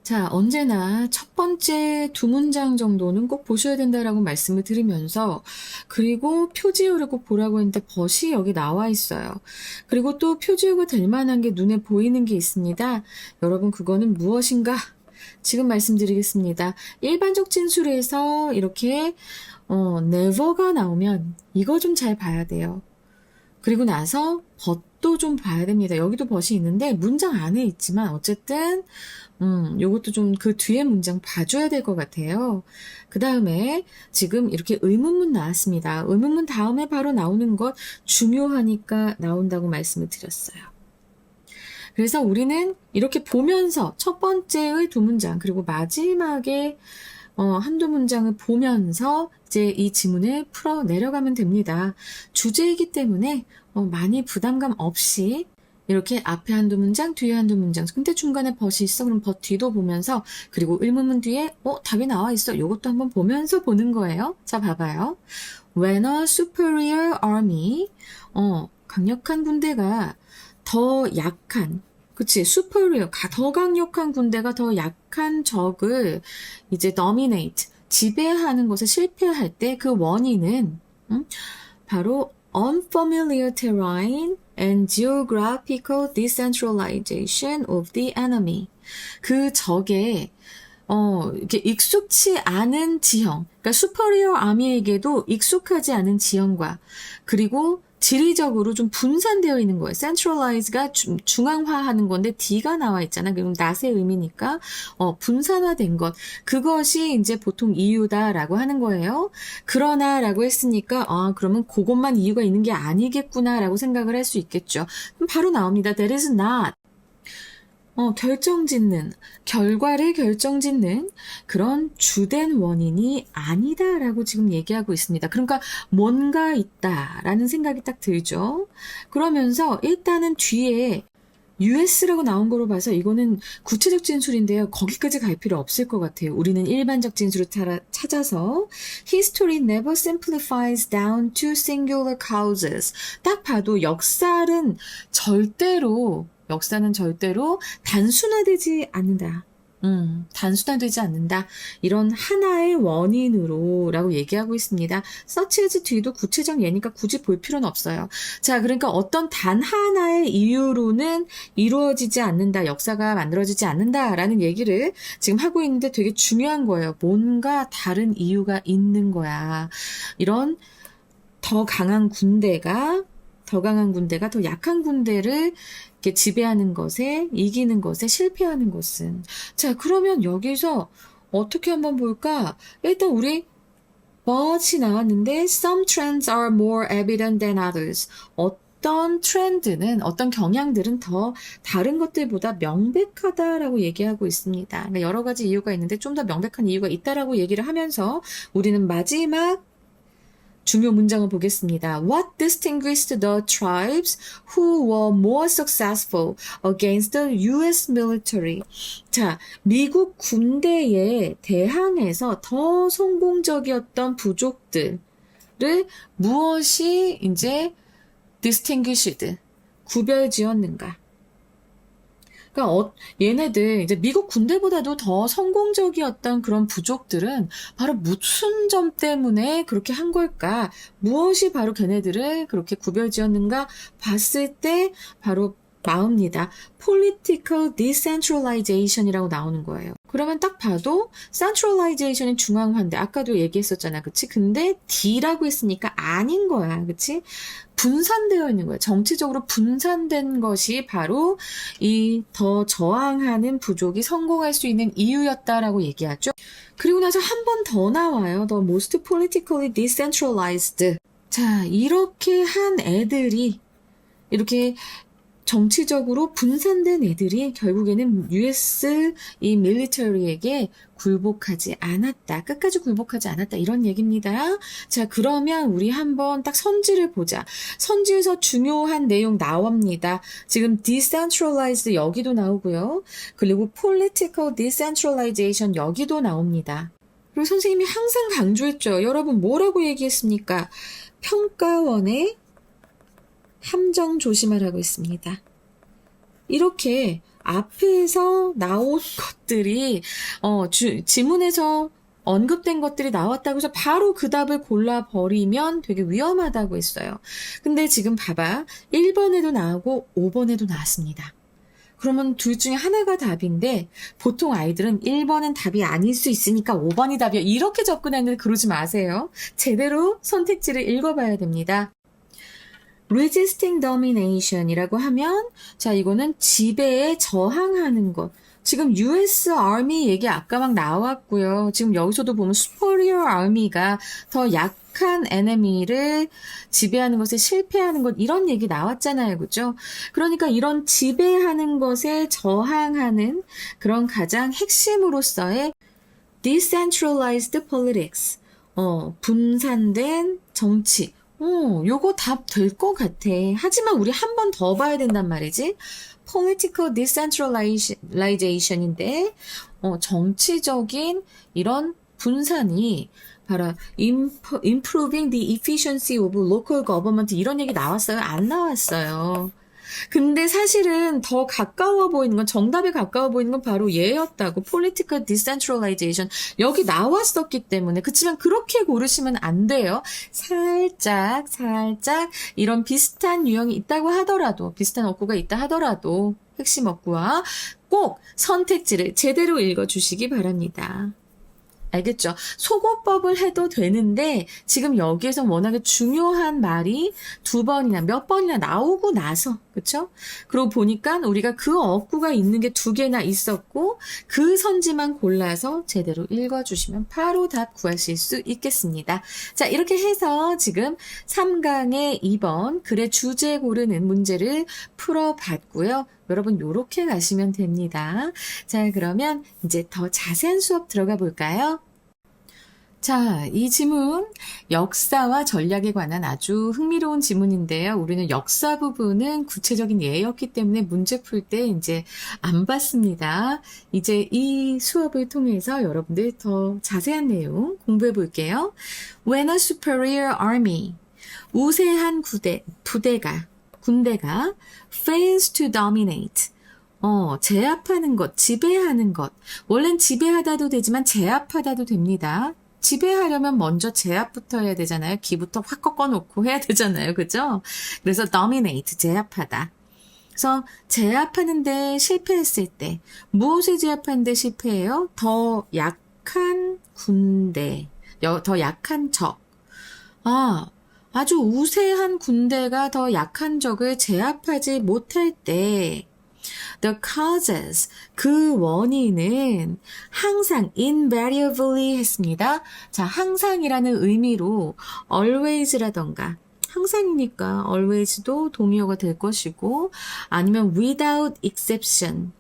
자, 언제나 첫 번째 두 문장 정도는 꼭 보셔야 된다라고 말씀을 드리면서, 그리고 표지율을 꼭 보라고 했는데 벗이 여기 나와 있어요. 그리고 또 표지율가 될 만한 게 눈에 보이는 게 있습니다. 여러분, 그거는 무엇인가? 지금 말씀드리겠습니다. 일반적 진술에서 이렇게 never가 나오면 이거 좀 잘 봐야 돼요. 그리고 나서 but도 좀 봐야 됩니다. 여기도 but이 있는데 문장 안에 있지만 어쨌든 요것도 좀 그 뒤에 문장 봐줘야 될 것 같아요. 그 다음에 지금 이렇게 의문문 나왔습니다. 의문문 다음에 바로 나오는 것 중요하니까 나온다고 말씀을 드렸어요. 그래서 우리는 이렇게 보면서 첫 번째의 두 문장 그리고 마지막에 한두 문장을 보면서 이제 이 지문을 풀어 내려가면 됩니다. 주제이기 때문에 많이 부담감 없이 이렇게 앞에 한두 문장, 뒤에 한두 문장. 근데 중간에 벗이 있어. 그럼 벗 뒤도 보면서 그리고 의문문 뒤에 답이 나와 있어. 요것도 한번 보면서 보는 거예요. 자, 봐봐요. When a superior army 강력한 군대가 더 약한 그치 superior 더 강력한 군대가 더 약한 적을 이제 dominate 지배하는 것에 실패할 때 그 원인은 바로 unfamiliar terrain and geographical decentralization of the enemy. 그 적의 이렇게 익숙치 않은 지형, 그러니까 superior army에게도 익숙하지 않은 지형과 그리고 지리적으로 좀 분산되어 있는 거예요. centralize가 중앙화하는 건데 D가 나와 있잖아. 그럼 낫의 의미니까 분산화된 것. 그것이 이제 보통 이유다라고 하는 거예요. 그러나라고 했으니까 그러면 그것만 이유가 있는 게 아니겠구나라고 생각을 할 수 있겠죠. 그럼 바로 나옵니다. That is not. 결과를 결정짓는 그런 주된 원인이 아니다라고 지금 얘기하고 있습니다. 그러니까 뭔가 있다라는 생각이 딱 들죠. 그러면서 일단은 뒤에 US라고 나온 거로 봐서 이거는 구체적 진술인데요. 거기까지 갈 필요 없을 것 같아요. 우리는 일반적 진술을 찾아서 History never simplifies down to singular causes. 딱 봐도 역사는 절대로 단순화되지 않는다. 단순화되지 않는다. 이런 하나의 원인으로라고 얘기하고 있습니다. such as 뒤도 구체적 예니까 굳이 볼 필요는 없어요. 자, 그러니까 어떤 단 하나의 이유로는 이루어지지 않는다. 역사가 만들어지지 않는다라는 얘기를 지금 하고 있는데 되게 중요한 거예요. 뭔가 다른 이유가 있는 거야. 이런 더 강한 군대가 더 약한 군대를 이렇게 지배하는 것에, 이기는 것에 실패하는 것은. 자, 그러면 여기서 어떻게 한번 볼까? 일단 우리 but이 나왔는데 some trends are more evident than others. 어떤 트렌드는, 어떤 경향들은 더 다른 것들보다 명백하다라고 얘기하고 있습니다. 그러니까 여러 가지 이유가 있는데 좀 더 명백한 이유가 있다라고 얘기를 하면서 우리는 마지막 중요 문장을 보겠습니다. What distinguished the tribes who were more successful against the US military? 자, 미국 군대에 대항해서 더 성공적이었던 부족들을 무엇이 이제 distinguished, 구별지었는가? 그러니까 얘네들 이제 미국 군대보다도 더 성공적이었던 그런 부족들은 바로 무슨 점 때문에 그렇게 한 걸까? 무엇이 바로 걔네들을 그렇게 구별지었는가 봤을 때 바로 나옵니다. Political decentralization이라고 나오는 거예요. 그러면 딱 봐도 centralization이 중앙화인데 아까도 얘기했었잖아. 그치? 근데 D라고 했으니까 아닌 거야. 그치? 분산되어 있는 거예요. 정치적으로 분산된 것이 바로 이 더 저항하는 부족이 성공할 수 있는 이유였다라고 얘기하죠. 그리고 나서 한 번 더 나와요. The most politically decentralized. 자, 이렇게 한 애들이 이렇게 정치적으로 분산된 애들이 결국에는 US 이 밀리터리에게 굴복하지 않았다. 끝까지 굴복하지 않았다. 이런 얘기입니다. 자, 그러면 우리 한번 딱 선지를 보자. 선지에서 중요한 내용 나옵니다. 지금 decentralized 여기도 나오고요. 그리고 political decentralization 여기도 나옵니다. 그리고 선생님이 항상 강조했죠. 여러분 뭐라고 얘기했습니까? 평가원의 함정 조심하라고 했습니다. 이렇게 앞에서 나온 것들이, 지문에서 언급된 것들이 나왔다고 해서 바로 그 답을 골라버리면 되게 위험하다고 했어요. 근데 지금 봐봐. 1번에도 나오고 5번에도 나왔습니다. 그러면 둘 중에 하나가 답인데 보통 아이들은 1번은 답이 아닐 수 있으니까 5번이 답이야. 이렇게 접근하는데 그러지 마세요. 제대로 선택지를 읽어봐야 됩니다. resisting domination이라고 하면 자 이거는 지배에 저항하는 것. 지금 US Army 얘기 아까 막 나왔고요. 지금 여기서도 보면 superior army가 더 약한 enemy를 지배하는 것에 실패하는 것 이런 얘기 나왔잖아요. 그죠? 그러니까 이런 지배하는 것에 저항하는 그런 가장 핵심으로서의 decentralized politics. 분산된 정치. 요거 답 될 것 같아. 하지만 우리 한 번 더 봐야 된단 말이지. political decentralization인데, 정치적인 이런 분산이 바로 improving the efficiency of local government 이런 얘기 나왔어요? 안 나왔어요. 근데 사실은 더 가까워 보이는 건 정답에 가까워 보이는 건 바로 얘였다고. political decentralization 여기 나왔었기 때문에. 그렇지만 그렇게 고르시면 안 돼요. 살짝 이런 비슷한 유형이 있다고 하더라도 비슷한 어구가 있다 하더라도 핵심 어구와 꼭 선택지를 제대로 읽어주시기 바랍니다. 알겠죠? 소거법을 해도 되는데 지금 여기에서 워낙에 중요한 말이 두 번이나 몇 번이나 나오고 나서 그쵸? 그러고 보니까 우리가 그 어구가 있는 게 두 개나 있었고 그 선지만 골라서 제대로 읽어주시면 바로 답 구하실 수 있겠습니다. 자 이렇게 해서 지금 3강의 2번 글의 주제 고르는 문제를 풀어봤고요. 여러분 요렇게 가시면 됩니다. 자 그러면 이제 더 자세한 수업 들어가 볼까요? 자, 이 지문 역사와 전략에 관한 아주 흥미로운 지문인데요. 우리는 역사 부분은 구체적인 예였기 때문에 문제 풀 때 이제 안 봤습니다. 이제 이 수업을 통해서 여러분들 더 자세한 내용 공부해 볼게요. When a superior army, 우세한 군대가 fails to dominate, 제압하는 것, 지배하는 것. 원래는 지배하다도 되지만 제압하다도 됩니다. 지배하려면 먼저 제압부터 해야 되잖아요. 기부터 확 꺾어놓고 해야 되잖아요. 그죠? 그래서 dominate, 제압하다. 그래서 제압하는데 실패했을 때 무엇을 제압하는데 실패해요? 더 약한 군대, 더 약한 적. 아주 우세한 군대가 더 약한 적을 제압하지 못할 때 the causes, 그 원인은 항상 invariably 했습니다. 자, 항상이라는 의미로 always라던가 항상이니까 always도 동의어가 될 것이고 아니면 without exception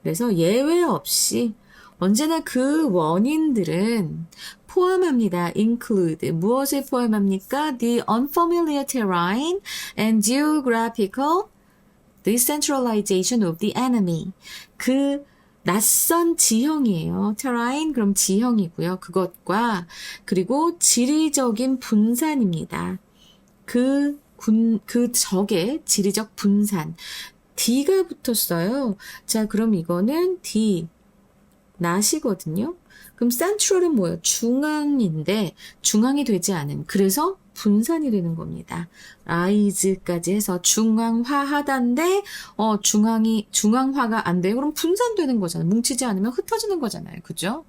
그래서 예외 없이 언제나 그 원인들은 포함합니다. include. 무엇을 포함합니까? The unfamiliar terrain and geographical decentralization of the enemy. 그 낯선 지형이에요. terrain 그럼 지형이고요. 그것과 그리고 지리적인 분산입니다. 그 적의 지리적 분산. D가 붙었어요. 자, 그럼 이거는 D. 낫이거든요. 그럼 central은 뭐예요? 중앙인데 중앙이 되지 않은 그래서 분산이 되는 겁니다. rise까지 해서 중앙화하다인데 중앙화가 안 돼요. 그럼 분산되는 거잖아요. 뭉치지 않으면 흩어지는 거잖아요. 그죠?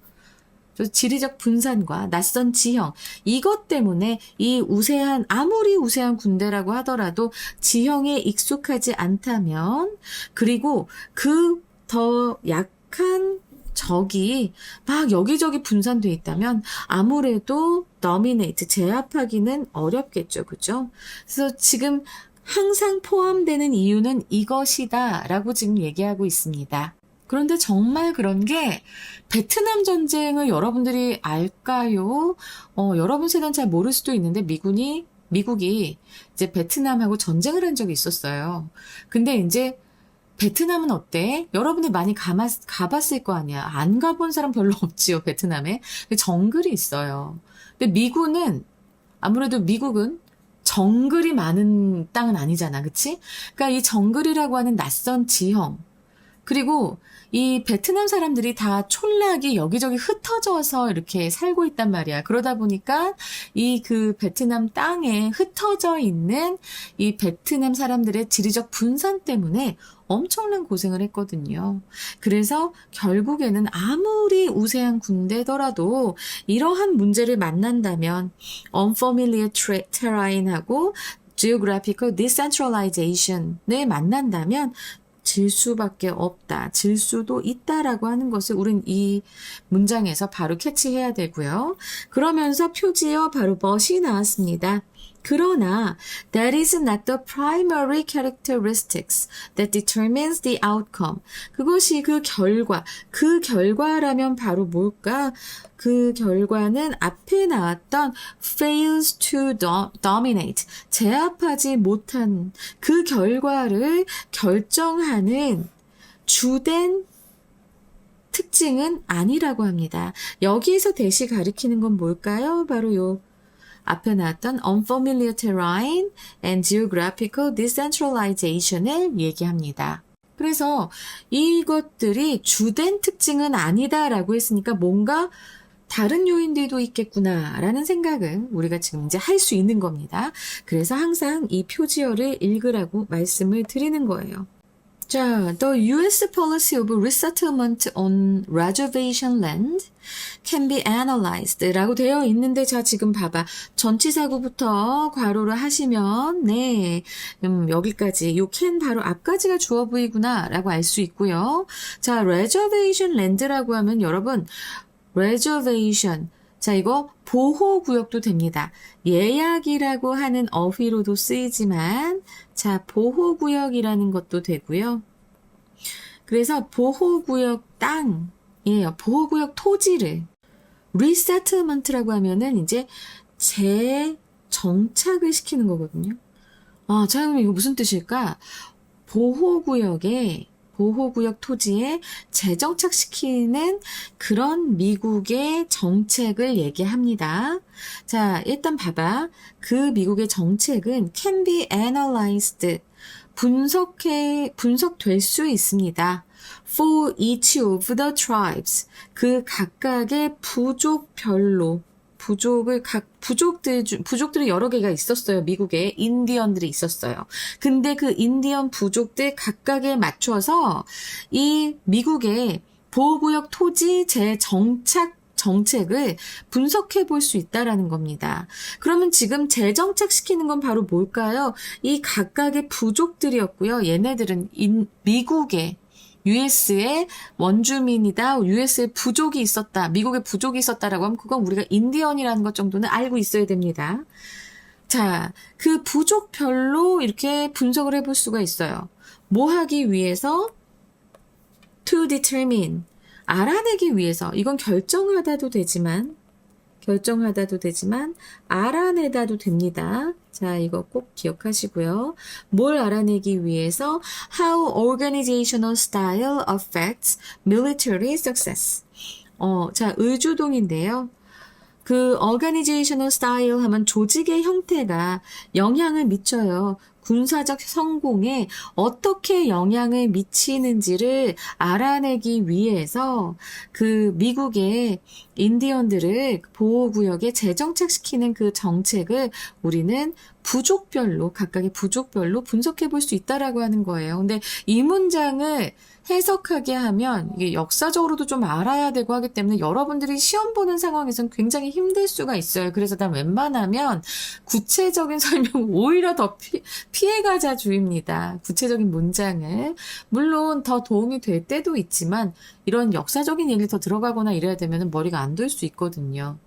그래서 지리적 분산과 낯선 지형 이것 때문에 이 아무리 우세한 군대라고 하더라도 지형에 익숙하지 않다면 그리고 그 더 약한 적이 막 여기저기 분산돼 있다면 아무래도 dominate, 제압하기는 어렵겠죠. 그죠? 그래서 지금 항상 포함되는 이유는 이것이다 라고 지금 얘기하고 있습니다. 그런데 정말 그런 게 베트남 전쟁을 여러분들이 알까요? 여러분 세대는 잘 모를 수도 있는데 미국이 이제 베트남하고 전쟁을 한 적이 있었어요. 근데 이제 베트남은 어때? 여러분들 많이 가봤을 거 아니야. 안 가본 사람 별로 없지요, 베트남에. 정글이 있어요. 근데 미국은 정글이 많은 땅은 아니잖아. 그치? 그러니까 이 정글이라고 하는 낯선 지형, 그리고 이 베트남 사람들이 다 촌락이 여기저기 흩어져서 이렇게 살고 있단 말이야. 그러다 보니까 이 그 베트남 땅에 흩어져 있는 이 베트남 사람들의 지리적 분산 때문에 엄청난 고생을 했거든요. 그래서 결국에는 아무리 우세한 군대더라도 이러한 문제를 만난다면 unfamiliar terrain하고 geographical decentralization을 만난다면 질 수밖에 없다. 질 수도 있다라고 하는 것을 우린 이 문장에서 바로 캐치해야 되고요. 그러면서 표지어 바로 but이 나왔습니다. 그러나 that is not the primary characteristics that determines the outcome. 그것이 그 결과라면 바로 뭘까? 그 결과는 앞에 나왔던 fails to dominate, 제압하지 못한 그 결과를 결정하는 주된 특징은 아니라고 합니다. 여기에서 대시 가리키는 건 뭘까요? 바로 요 앞에 나왔던 unfamiliar terrain and geographical decentralization을 얘기합니다. 그래서 이것들이 주된 특징은 아니다라고 했으니까 뭔가 다른 요인들도 있겠구나라는 생각을 우리가 지금 이제 할 수 있는 겁니다. 그래서 항상 이 표지어를 읽으라고 말씀을 드리는 거예요. 자, the U.S. policy of resettlement on reservation land can be analyzed 라고 되어 있는데, 자, 지금 봐봐. 전치사구부터 괄호를 하시면, 네, 여기까지, 요 can 바로 앞까지가 주어 부이구나 라고 알 수 있고요. 자, reservation land라고 하면 여러분, reservation. 자, 이거 보호구역도 됩니다. 예약이라고 하는 어휘로도 쓰이지만, 자, 보호구역이라는 것도 되고요. 그래서 보호구역 땅이에요. 보호구역 토지를 리세틀먼트라고 하면은 이제 재정착을 시키는 거거든요. 아, 자, 그럼 이거 무슨 뜻일까? 보호구역 토지에 재정착시키는 그런 미국의 정책을 얘기합니다. 자, 일단 봐봐. 그 미국의 정책은 can be analyzed. 분석될 수 있습니다. For each of the tribes. 그 각각의 부족별로. 부족들이 여러 개가 있었어요. 미국에 인디언들이 있었어요. 근데 그 인디언 부족들 각각에 맞춰서 이 미국의 보호구역 토지 재정착 정책을 분석해 볼 수 있다라는 겁니다. 그러면 지금 재정착시키는 건 바로 뭘까요? 이 각각의 부족들이었고요. 얘네들은 미국의 US의 원주민이다. US의 부족이 있었다. 미국의 부족이 있었다라고 하면 그건 우리가 인디언이라는 것 정도는 알고 있어야 됩니다. 자, 그 부족별로 이렇게 분석을 해볼 수가 있어요. 뭐 하기 위해서? To determine. 알아내기 위해서. 이건 결정하다도 되지만 알아내다도 됩니다. 자, 이거 꼭 기억하시고요. 뭘 알아내기 위해서? How organizational style affects military success. 자, 의주동인데요. 그 organizational style 하면 조직의 형태가 영향을 미쳐요. 군사적 성공에 어떻게 영향을 미치는지를 알아내기 위해서 그 미국의 인디언들을 보호구역에 재정착시키는 그 정책을 우리는 각각의 부족별로 분석해 볼 수 있다라고 하는 거예요. 근데 이 문장을 해석하게 하면 이게 역사적으로도 좀 알아야 되고 하기 때문에 여러분들이 시험 보는 상황에서는 굉장히 힘들 수가 있어요. 그래서 난 웬만하면 구체적인 설명 오히려 더 피해가자 주의입니다. 구체적인 문장을. 물론 더 도움이 될 때도 있지만 이런 역사적인 얘기를 더 들어가거나 이래야 되면 머리가 안 돌 수 있거든요.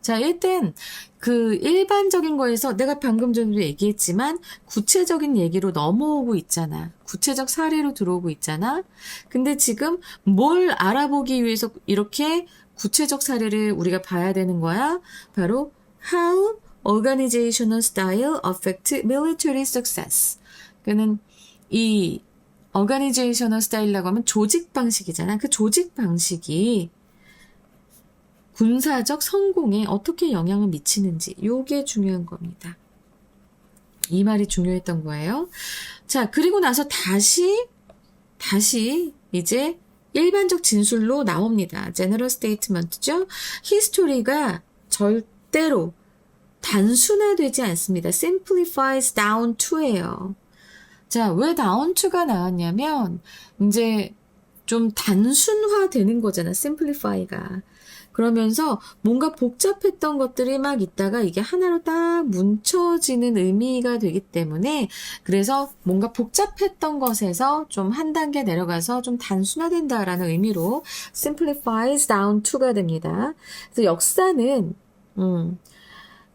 자, 일단 그 일반적인 거에서 내가 방금 전에도 얘기했지만 구체적인 얘기로 넘어오고 있잖아. 구체적 사례로 들어오고 있잖아. 근데 지금 뭘 알아보기 위해서 이렇게 구체적 사례를 우리가 봐야 되는 거야? 바로 How organizational style affect military success. 그는 이 organizational style라고 하면 조직 방식이잖아. 그 조직 방식이 군사적 성공에 어떻게 영향을 미치는지 요게 중요한 겁니다. 이 말이 중요했던 거예요. 자, 그리고 나서 다시 이제 일반적 진술로 나옵니다. General Statement죠. History가 절대로 단순화되지 않습니다. Simplifies down to예요. 자, 왜 down to가 나왔냐면 이제 좀 단순화되는 거잖아. Simplify가. 그러면서 뭔가 복잡했던 것들이 막 있다가 이게 하나로 딱 뭉쳐지는 의미가 되기 때문에 그래서 뭔가 복잡했던 것에서 좀 한 단계 내려가서 좀 단순화된다라는 의미로 simplifies down to가 됩니다. 그래서 역사는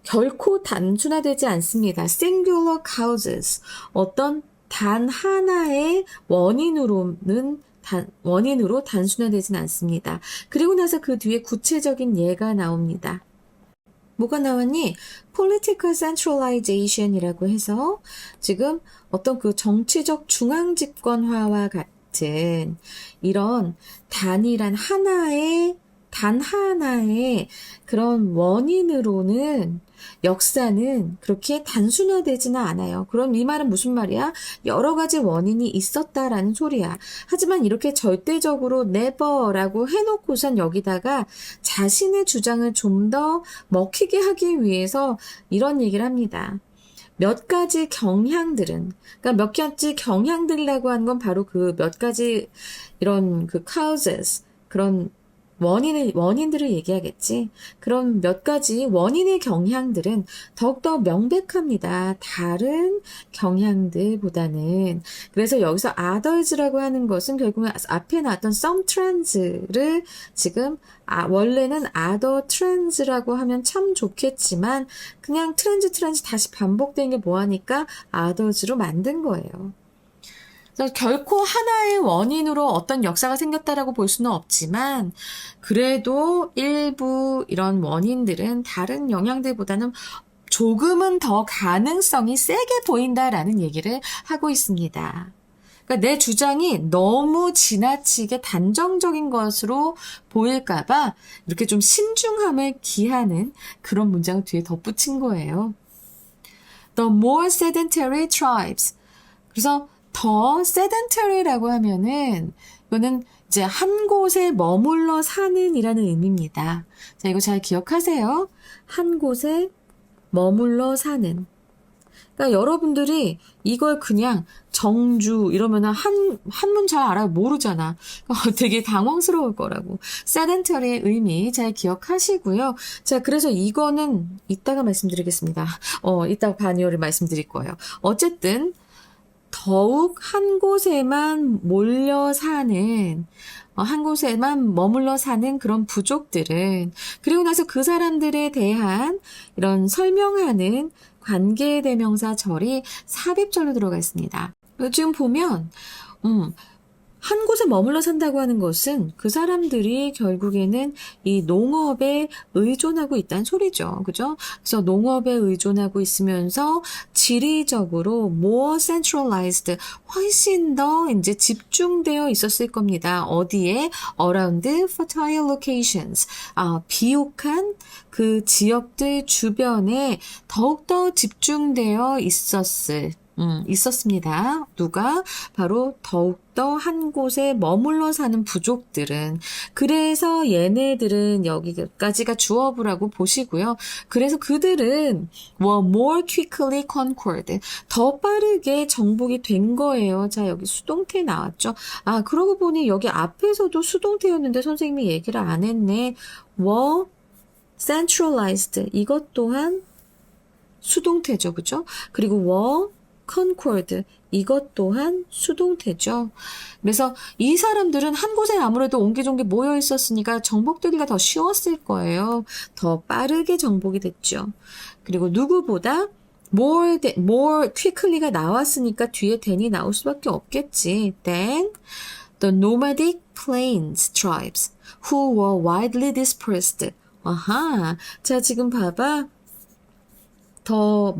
결코 단순화되지 않습니다. singular causes 어떤 단 하나의 원인으로 단순화되진 않습니다. 그리고 나서 그 뒤에 구체적인 예가 나옵니다. 뭐가 나왔니? Political centralization이라고 해서 지금 어떤 그 정치적 중앙집권화와 같은 이런 단 하나의 그런 원인으로는 역사는 그렇게 단순화되지는 않아요. 그럼 이 말은 무슨 말이야? 여러 가지 원인이 있었다라는 소리야. 하지만 이렇게 절대적으로 never라고 해놓고선 여기다가 자신의 주장을 좀 더 먹히게 하기 위해서 이런 얘기를 합니다. 몇 가지 경향들은, 그러니까 몇 가지 경향들이라고 하는 건 바로 그 몇 가지 이런 그 causes, 그런 원인들을 얘기하겠지. 그럼 몇 가지 원인의 경향들은 더욱더 명백합니다. 다른 경향들보다는. 그래서 여기서 others라고 하는 것은 결국은 앞에 나왔던 some trends를 지금 원래는 other trends라고 하면 참 좋겠지만 그냥 트렌드 다시 반복되는 게 뭐하니까 others로 만든 거예요. 결코 하나의 원인으로 어떤 역사가 생겼다라고 볼 수는 없지만 그래도 일부 이런 원인들은 다른 영향들보다는 조금은 더 가능성이 세게 보인다라는 얘기를 하고 있습니다. 그러니까 내 주장이 너무 지나치게 단정적인 것으로 보일까봐 이렇게 좀 신중함을 기하는 그런 문장을 뒤에 덧붙인 거예요. The more sedentary tribes. 그래서 더 sedentary라고 하면은 이거는 이제 한 곳에 머물러 사는 이라는 의미입니다. 자, 이거 잘 기억하세요. 한 곳에 머물러 사는. 그러니까 여러분들이 이걸 그냥 정주 이러면은 한문 잘 알아요. 모르잖아. 되게 당황스러울 거라고. sedentary의 의미 잘 기억하시고요. 자, 그래서 이거는 이따가 말씀드리겠습니다. 이따가 반이어를 말씀드릴 거예요. 어쨌든 더욱 한 곳에만 한 곳에만 머물러 사는 그런 부족들은, 그리고 나서 그 사람들에 대한 이런 설명하는 관계대명사 절이 삽입절로 들어가 있습니다. 지금 보면, 한 곳에 머물러 산다고 하는 것은 그 사람들이 결국에는 이 농업에 의존하고 있다는 소리죠. 그죠? 그래서 농업에 의존하고 있으면서 지리적으로 more centralized, 훨씬 더 이제 집중되어 있었을 겁니다. 어디에? Around fertile locations. 비옥한 그 지역들 주변에 더욱더 집중되어 있었습니다. 누가? 바로 더욱더 한 곳에 머물러 사는 부족들은. 그래서 얘네들은 여기까지가 주어부라고 보시고요. 그래서 그들은 were more quickly conquered. 더 빠르게 정복이 된 거예요. 자, 여기 수동태 나왔죠. 그러고 보니 여기 앞에서도 수동태였는데 선생님이 얘기를 안 했네. were centralized. 이것 또한 수동태죠. 그죠? 그리고 were concord, 이것 또한 수동태죠. 그래서 이 사람들은 한 곳에 아무래도 옹기종기 모여 있었으니까 정복되기가 더 쉬웠을 거예요. 더 빠르게 정복이 됐죠. 그리고 누구보다 more quickly가 나왔으니까 뒤에 than이 나올 수밖에 없겠지. Then the nomadic plains tribes who were widely dispersed. 자, 지금 봐봐. 더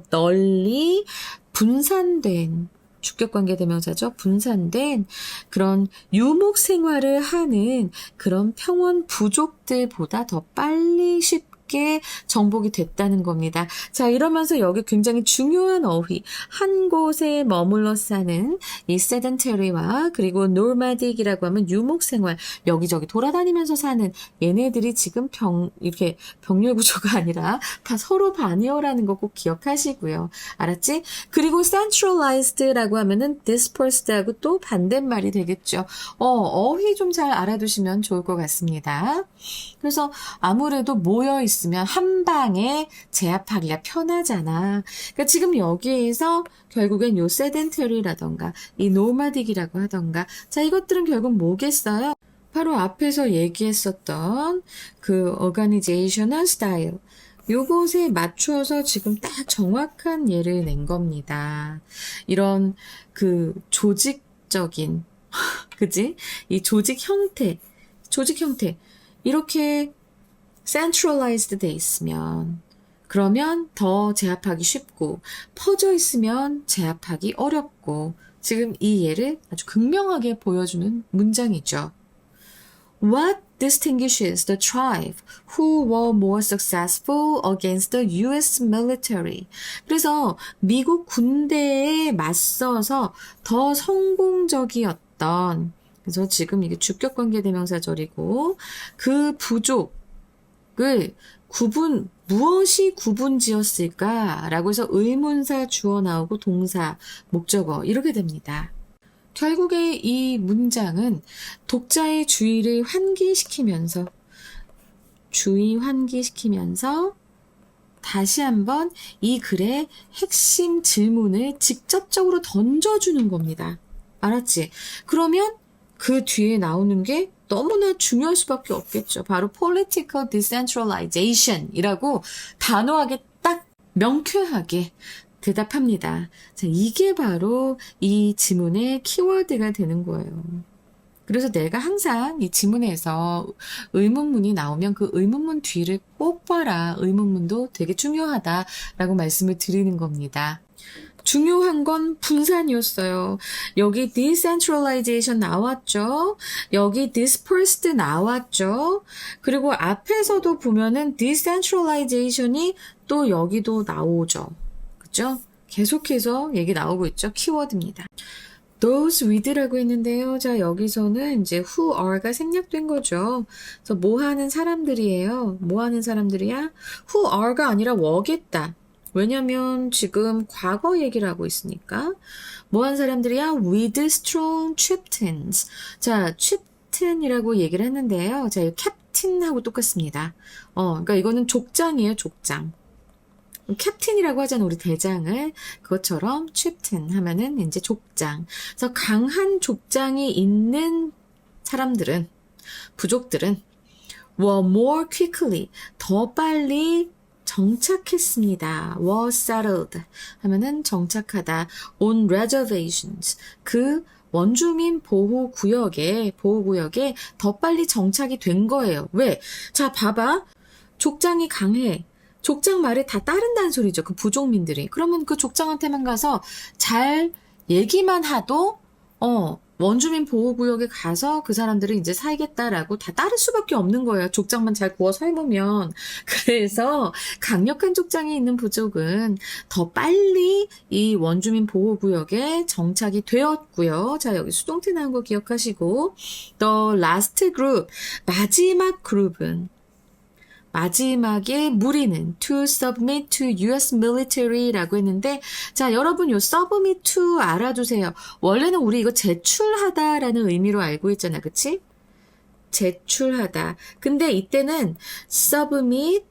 널리 분산된, 주격관계대명사죠. 분산된 그런 유목 생활을 하는 그런 평원 부족들보다 더 빨리 쉽게 쉽게 정복이 됐다는 겁니다. 자, 이러면서 여기 굉장히 중요한 어휘, 한 곳에 머물러 사는 이 sedentary와 그리고 nomadic이라고 하면 유목생활, 여기저기 돌아다니면서 사는 얘네들이 지금 이렇게 병렬 구조가 아니라 다 서로 반이어라는 거 꼭 기억하시고요. 알았지? 그리고 centralized라고 하면은 dispersed하고 또 반대말이 되겠죠. 어휘 좀 잘 알아두시면 좋을 것 같습니다. 그래서 아무래도 모여 있으면 한 방에 제압하기가 편하잖아. 그러니까 지금 여기에서 결국엔 요 sedentary라던가 이 nomadic이라고 하던가, 자, 이것들은 결국 뭐겠어요? 바로 앞에서 얘기했었던 그 organizational style, 요것에 맞춰서 지금 딱 정확한 예를 낸 겁니다. 이런 그 조직적인 그지? 이 조직 형태 이렇게 centralized 돼 있으면 그러면 더 제압하기 쉽고, 퍼져 있으면 제압하기 어렵고, 지금 이 예를 아주 극명하게 보여주는 문장이죠. What distinguishes the tribe who were more successful against the US military? 그래서 미국 군대에 맞서서 더 성공적이었던, 그래서 지금 이게 주격관계 대명사절이고, 그 부족을 무엇이 구분지었을까라고 해서 의문사 주어 나오고 동사, 목적어 이렇게 됩니다. 결국에 이 문장은 독자의 주의 환기시키면서 다시 한번 이 글의 핵심 질문을 직접적으로 던져주는 겁니다. 알았지? 그러면 그 뒤에 나오는 게 너무나 중요할 수밖에 없겠죠. 바로 political decentralization 이라고 단호하게 딱 명쾌하게 대답합니다. 자, 이게 바로 이 지문의 키워드가 되는 거예요. 그래서 내가 항상 이 지문에서 의문문이 나오면 그 의문문 뒤를 꼭 봐라. 의문문도 되게 중요하다라고 말씀을 드리는 겁니다. 중요한 건 분산이었어요. 여기 decentralization 나왔죠. 여기 dispersed 나왔죠. 그리고 앞에서도 보면은 decentralization이 또 여기도 나오죠. 그죠? 계속해서 얘기 나오고 있죠. 키워드입니다. those with라고 했는데요. 자, 여기서는 이제 who are가 생략된 거죠. 그래서 뭐 하는 사람들이에요. 뭐 하는 사람들이야? who are가 아니라 were겠다. 왜냐면 지금 과거 얘기를 하고 있으니까. 뭐 하는 사람들이야? with strong chieftains. 자, chieftain이라고 얘기를 했는데요. 자, 이 captain하고 똑같습니다. 그러니까 이거는 족장이에요, 족장. 캡틴이라고 하잖아, 우리 대장을. 그것처럼 chieftain 하면은 이제 족장. 그래서 강한 족장이 있는 사람들은, 부족들은 were more quickly, 더 빨리 정착했습니다. were settled 하면은 정착하다. on reservations, 그 원주민 보호구역에 더 빨리 정착이 된 거예요. 왜? 자, 봐봐. 족장이 강해. 족장 말에 다 따른다는 소리죠. 그 부족민들이. 그러면 그 족장한테만 가서 잘 얘기만 하도 원주민 보호구역에 가서 그 사람들은 이제 살겠다라고 다 따를 수밖에 없는 거예요. 족장만 잘 구워 삶으면. 그래서 강력한 족장이 있는 부족은 더 빨리 이 원주민 보호구역에 정착이 되었고요. 자, 여기 수동태 나온 거 기억하시고, the last group, 마지막 그룹은, 마지막에 무리는 to submit to US military라고 했는데, 자, 여러분 요 submit to 알아두세요. 원래는 우리 이거 제출하다라는 의미로 알고 있잖아, 그치? 제출하다. 근데 이때는 submit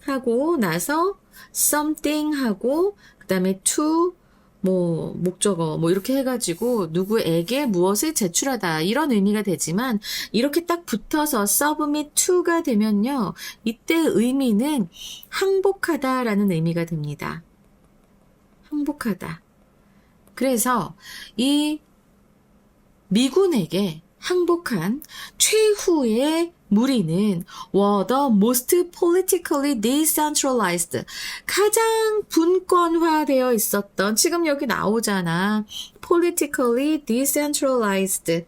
하고 나서 something 하고 그 다음에 to 목적어 이렇게 해가지고 누구에게 무엇을 제출하다 이런 의미가 되지만, 이렇게 딱 붙어서 submit to가 되면요, 이때 의미는 항복하다라는 의미가 됩니다. 항복하다. 그래서 이 미군에게 항복한 최후의 무리는 were the most politically decentralized. 가장 분권화되어 있었던, 지금 여기 나오잖아. politically decentralized.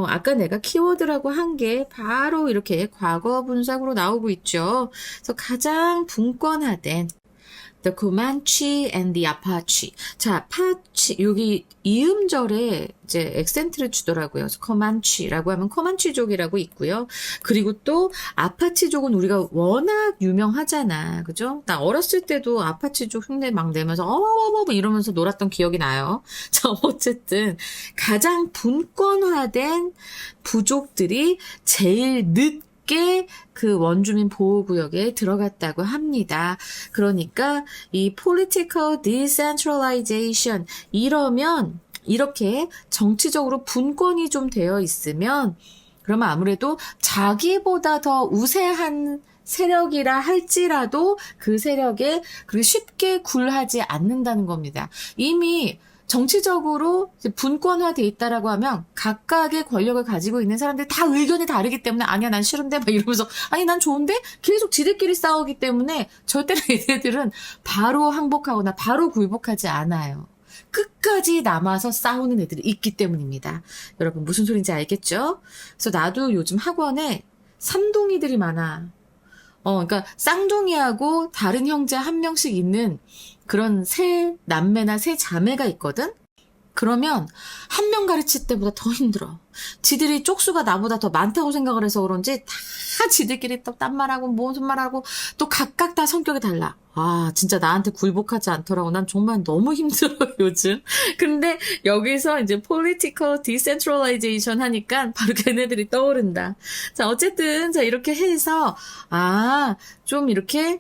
아까 내가 키워드라고 한 게 바로 이렇게 과거 분사구로 나오고 있죠. 그래서 가장 분권화된 The Comanche and the Apache. 자, 아파치, 여기 이음절에 이제 액센트를 주더라고요. 그래서 Comanche라고 하면 코만치족이라고 있고요. 그리고 또 아파치족은 우리가 워낙 유명하잖아. 그죠? 나 어렸을 때도 아파치족 흉내 막 내면서 어머머머 이러면서 놀았던 기억이 나요. 자, 어쨌든 가장 분권화된 부족들이 제일 늦게 그 원주민 보호구역에 들어갔다고 합니다. 그러니까 이 political decentralization 이러면 이렇게 정치적으로 분권이 좀 되어 있으면 그러면 아무래도 자기보다 더 우세한 세력이라 할지라도 그 세력에 그렇게 쉽게 굴하지 않는다는 겁니다. 이미 정치적으로 분권화돼 있다라고 하면 각각의 권력을 가지고 있는 사람들이 다 의견이 다르기 때문에 아니야 난 싫은데 막 이러면서 아니 난 좋은데 계속 지들끼리 싸우기 때문에 절대로 얘네들은 바로 항복하거나 바로 굴복하지 않아요. 끝까지 남아서 싸우는 애들이 있기 때문입니다. 여러분 무슨 소린지 알겠죠? 그래서 나도 요즘 학원에 삼둥이들이 많아. 그러니까 쌍둥이하고 다른 형제 한 명씩 있는 그런 세 남매나 세 자매가 있거든? 그러면 한 명 가르칠 때보다 더 힘들어. 지들이 쪽수가 나보다 더 많다고 생각을 해서 그런지 다 지들끼리 또 딴 말하고 무슨 말하고 또 각각 다 성격이 달라. 아 진짜 나한테 굴복하지 않더라고. 난 정말 너무 힘들어 요즘. 근데 여기서 이제 political decentralization 하니까 바로 걔네들이 떠오른다. 자 어쨌든 자 이렇게 해서 좀 이렇게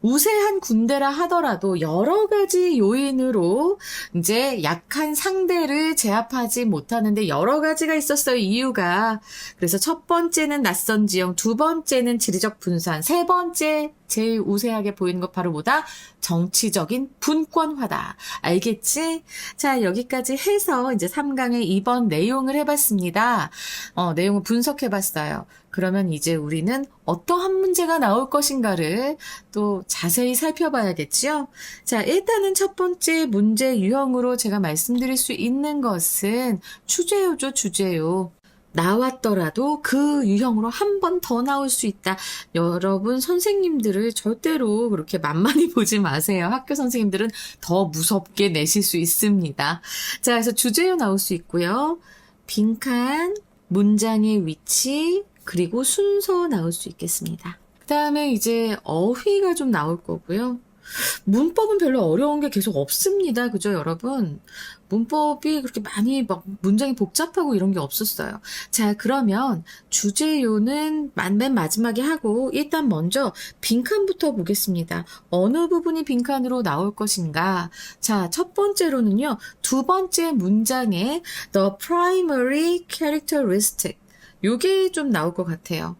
우세한 군대라 하더라도 여러 가지 요인으로 이제 약한 상대를 제압하지 못하는데 여러 가지가 있었어요, 이유가. 그래서 첫 번째는 낯선 지형, 두 번째는 지리적 분산, 세 번째 제일 우세하게 보이는 것 바로 뭐다? 정치적인 분권화다. 알겠지? 자, 여기까지 해서 이제 3강의 2번 내용을 해봤습니다. 내용을 분석해봤어요. 그러면 이제 우리는 어떠한 문제가 나올 것인가를 또 자세히 살펴봐야겠지요? 자, 일단은 첫 번째 문제 유형으로 제가 말씀드릴 수 있는 것은 주제요죠, 주제요. 나왔더라도 그 유형으로 한 번 더 나올 수 있다. 여러분 선생님들을 절대로 그렇게 만만히 보지 마세요. 학교 선생님들은 더 무섭게 내실 수 있습니다. 자, 그래서 주제요 나올 수 있고요. 빈칸, 문장의 위치, 그리고 순서 나올 수 있겠습니다. 그 다음에 이제 어휘가 좀 나올 거고요. 문법은 별로 어려운 게 계속 없습니다. 그죠, 여러분? 문법이 그렇게 많이 막 문장이 복잡하고 이런 게 없었어요. 자, 그러면 주제요는 맨 마지막에 하고 일단 먼저 빈칸부터 보겠습니다. 어느 부분이 빈칸으로 나올 것인가? 자, 첫 번째로는요. 두 번째 문장에 the primary characteristic 요게 좀 나올 것 같아요.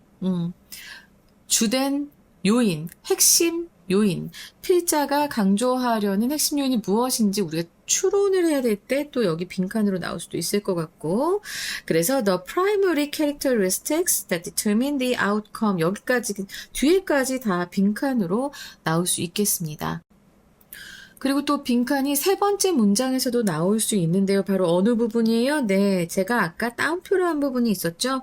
주된 요인, 핵심 요인, 필자가 강조하려는 핵심 요인이 무엇인지 우리가 추론을 해야 될 때 또 여기 빈칸으로 나올 수도 있을 것 같고, 그래서 the primary characteristics that determine the outcome 여기까지 뒤에까지 다 빈칸으로 나올 수 있겠습니다. 그리고 또 빈칸이 세 번째 문장에서도 나올 수 있는데요. 바로 어느 부분이에요? 네, 제가 아까 따옴표로 한 부분이 있었죠.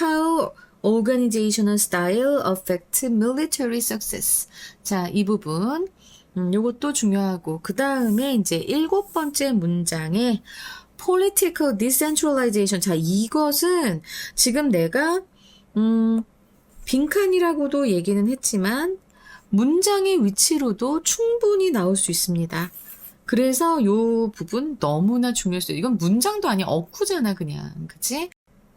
How organizational style affect military success. 자, 이 부분. 요것도 중요하고. 그 다음에 이제 일곱 번째 문장에 political decentralization. 자, 이것은 지금 내가, 빈칸이라고도 얘기는 했지만, 문장의 위치로도 충분히 나올 수 있습니다. 그래서 요 부분 너무나 중요했어요. 이건 문장도 아니야. 어구잖아, 그냥. 그치?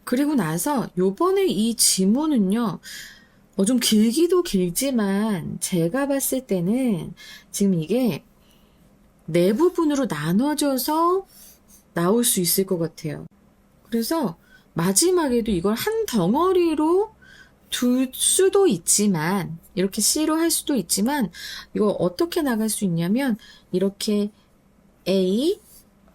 그리고 나서 요번에 이 지문은요. 좀 길기도 길지만 제가 봤을 때는 지금 이게 네 부분으로 나눠져서 나올 수 있을 것 같아요. 그래서 마지막에도 이걸 한 덩어리로 둘 수도 있지만 이렇게 C로 할 수도 있지만 이거 어떻게 나갈 수 있냐면 이렇게 A,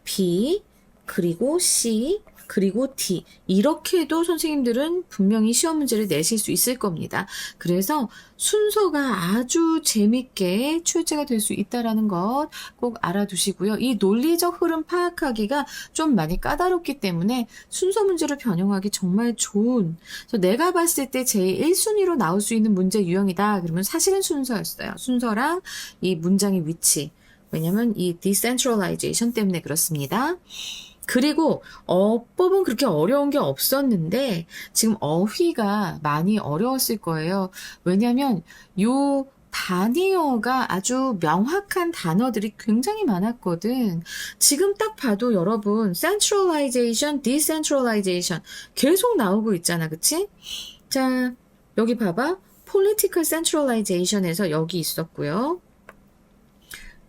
B, 그리고 C, 그리고 D. 이렇게도 선생님들은 분명히 시험 문제를 내실 수 있을 겁니다. 그래서 순서가 아주 재밌게 출제가 될 수 있다는 것 꼭 알아두시고요. 이 논리적 흐름 파악하기가 좀 많이 까다롭기 때문에 순서 문제를 변형하기 정말 좋은, 그래서 내가 봤을 때 제일 1순위로 나올 수 있는 문제 유형이다. 그러면 사실은 순서였어요. 순서랑 이 문장의 위치. 왜냐면 이 decentralization 때문에 그렇습니다. 그리고 어법은 그렇게 어려운 게 없었는데 지금 어휘가 많이 어려웠을 거예요. 왜냐면 요 단위어가 아주 명확한 단어들이 굉장히 많았거든. 지금 딱 봐도 여러분 centralization, decentralization 계속 나오고 있잖아. 그치? 자, 여기 봐봐. political centralization에서 여기 있었고요.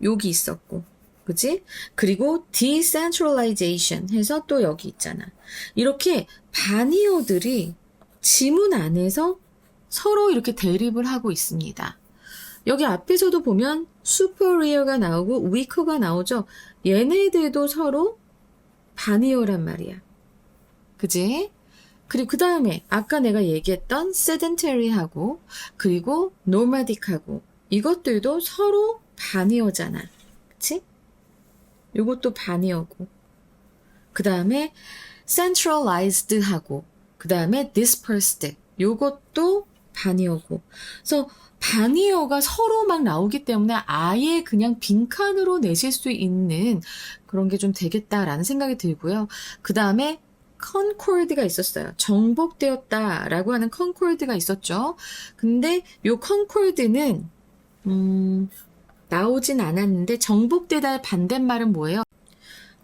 여기 있었고. 그지? 그리고 decentralization 해서 또 여기 있잖아. 이렇게 반이어들이 지문 안에서 서로 이렇게 대립을 하고 있습니다. 여기 앞에서도 보면 superior가 나오고 weaker가 나오죠. 얘네들도 서로 반이어란 말이야. 그지? 그리고 그 다음에 아까 내가 얘기했던 sedentary하고 그리고 nomadic하고 이것들도 서로 반이어잖아. 그치? 요것도 반이어고 그 다음에 centralized하고 그 다음에 dispersed 요것도 반이어고 그래서 반이어가 서로 막 나오기 때문에 아예 그냥 빈칸으로 내실 수 있는 그런 게 좀 되겠다라는 생각이 들고요. 그 다음에 concord가 있었어요. 정복되었다라고 하는 concord가 있었죠. 근데 요 concord는 나오진 않았는데 정복되다의 반대말은 뭐예요?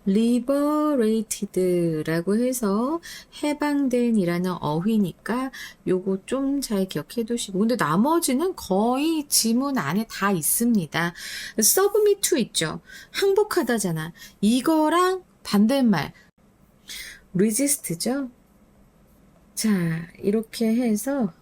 liberated라고 해서 해방된이라는 어휘니까 요거 좀 잘 기억해 두시고 근데 나머지는 거의 지문 안에 다 있습니다. submit to 있죠. 항복하다잖아. 이거랑 반대말 resist죠. 자, 이렇게 해서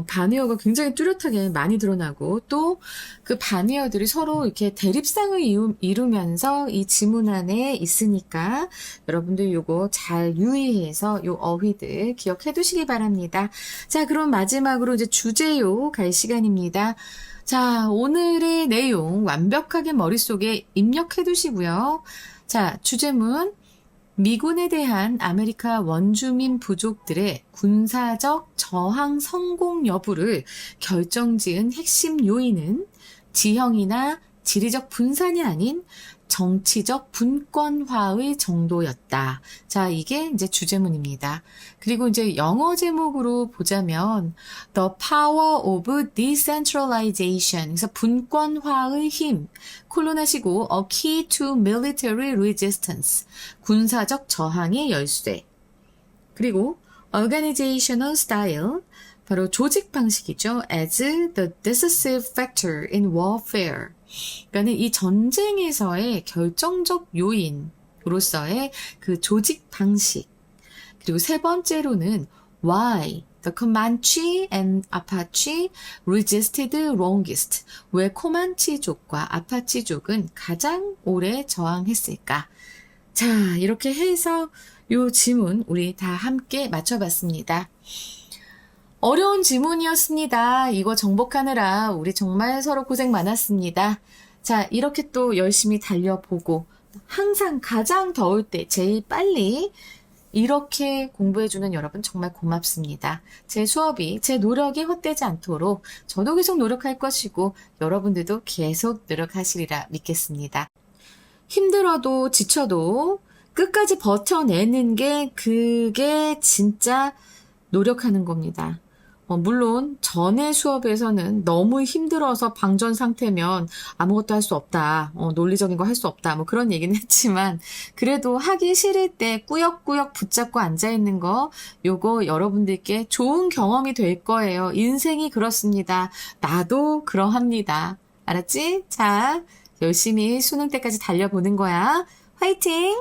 반의어가 굉장히 뚜렷하게 많이 드러나고 또 그 반의어들이 서로 이렇게 대립상을 이루면서 이 지문 안에 있으니까 여러분들 요거 잘 유의해서 요 어휘들 기억해 두시기 바랍니다. 자, 그럼 마지막으로 이제 주제요 갈 시간입니다. 자, 오늘의 내용 완벽하게 머릿속에 입력해 두시고요. 자, 주제문 미군에 대한 아메리카 원주민 부족들의 군사적 저항 성공 여부를 결정지은 핵심 요인은 지형이나 지리적 분산이 아닌 정치적 분권화의 정도였다. 자, 이게 이제 주제문입니다. 그리고 이제 영어 제목으로 보자면 The Power of Decentralization, 그래서 분권화의 힘, 콜론하시고 A Key to Military Resistance, 군사적 저항의 열쇠. 그리고 Organizational Style, 바로 조직 방식이죠. As the decisive factor in warfare. 그러니까 이 전쟁에서의 결정적 요인으로서의 그 조직 방식. 그리고 세 번째로는 why the Comanche and Apache resisted longest. 왜 코만치족과 아파치족은 가장 오래 저항했을까? 자, 이렇게 해서 요 지문 우리 다 함께 맞춰봤습니다. 어려운 지문이었습니다. 이거 정복하느라 우리 정말 서로 고생 많았습니다. 자, 이렇게 또 열심히 달려보고 항상 가장 더울 때 제일 빨리 이렇게 공부해주는 여러분 정말 고맙습니다. 제 수업이, 제 노력이 헛되지 않도록 저도 계속 노력할 것이고 여러분들도 계속 노력하시리라 믿겠습니다. 힘들어도 지쳐도 끝까지 버텨내는 게 그게 진짜 노력하는 겁니다. 물론 전에 수업에서는 너무 힘들어서 방전 상태면 아무것도 할 수 없다. 논리적인 거 할 수 없다. 뭐 그런 얘기는 했지만 그래도 하기 싫을 때 꾸역꾸역 붙잡고 앉아있는 거 요거 여러분들께 좋은 경험이 될 거예요. 인생이 그렇습니다. 나도 그러합니다. 알았지? 자, 열심히 수능 때까지 달려보는 거야. 화이팅!